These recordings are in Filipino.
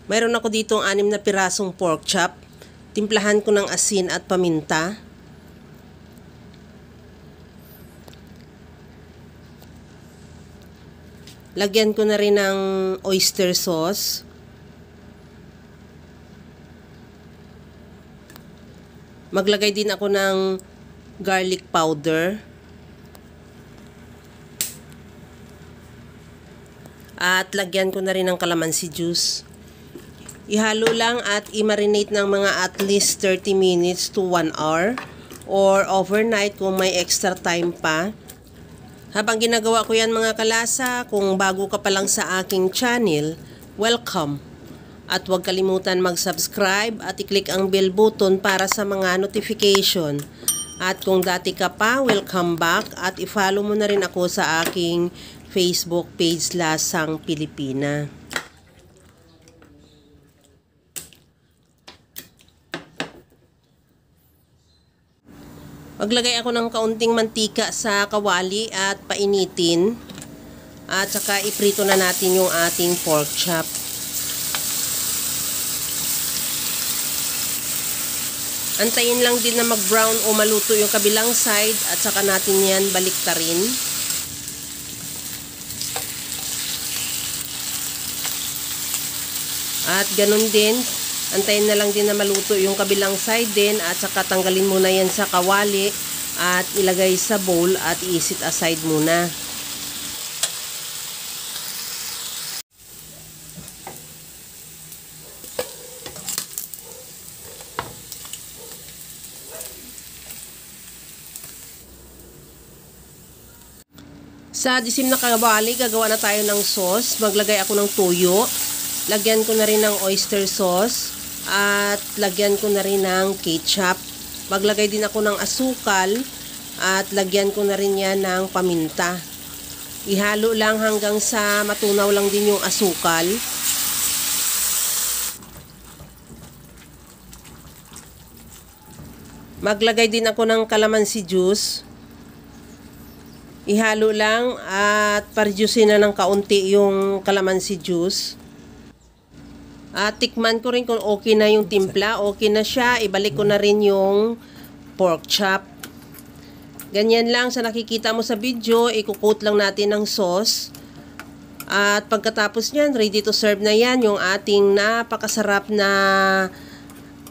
Mayroon ako dito 6 na pirasong pork chop. Timplahan ko ng asin at paminta. Lagyan ko na rin ng oyster sauce. Maglagay din ako ng garlic powder. At lagyan ko na rin ng calamansi juice. Ihalo lang at i-marinate ng mga at least 30 minutes to 1 hour or overnight kung may extra time pa. Habang ginagawa ko yan mga kalasa, kung bago ka pa lang sa aking channel, welcome. At huwag kalimutan mag-subscribe at i-click ang bell button para sa mga notification. At kung dati ka pa, welcome back at i-follow mo na rin ako sa aking Facebook page Lasang Pilipina. Maglagay ako ng kaunting mantika sa kawali at painitin. At saka iprito na natin yung ating pork chop. Antayin lang din na mag-brown o maluto yung kabilang side at saka natin yan baliktarin. At ganun din, antayin na lang din na maluto yung kabilang side din at saka tanggalin muna yan sa kawali at ilagay sa bowl at i-set aside muna. Sa disim na kawali, gagawa na tayo ng sauce. Maglagay ako ng toyo. Lagyan ko na rin ng oyster sauce at lagyan ko na rin ng ketchup. Maglagay din ako ng asukal at lagyan ko na rin yan ng paminta. Ihalo lang hanggang sa matunaw lang din yung asukal. Maglagay din ako ng calamansi juice. Ihalo lang at parjusin na ng kaunti yung calamansi juice. At tikman ko rin kung okay na yung timpla. Okay na siya. Ibalik ko na rin yung pork chop. Ganyan lang sa nakikita mo sa video. Ikukot lang natin ng sauce. At pagkatapos nyan, ready to serve na yan. Yung ating napakasarap na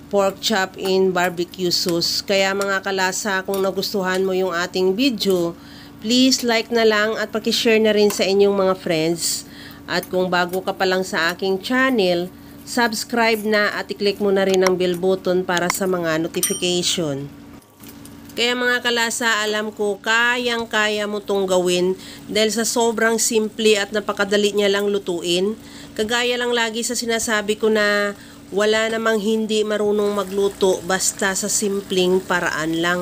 pork chop in barbecue sauce. Kaya mga kalasa, kung nagustuhan mo yung ating video, please like na lang at pakishare na rin sa inyong mga friends. At kung bago ka pa lang sa aking channel, subscribe na at i-click mo na rin ang bell button para sa mga notification. Kaya mga kalasa, alam ko kayang-kaya mo tong gawin dahil sa sobrang simple at napakadali niya lang lutuin. Kagaya lang lagi sa sinasabi ko na wala namang hindi marunong magluto basta sa simpleng paraan lang.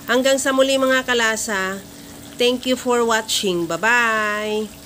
Hanggang sa muli mga kalasa, thank you for watching. Bye-bye!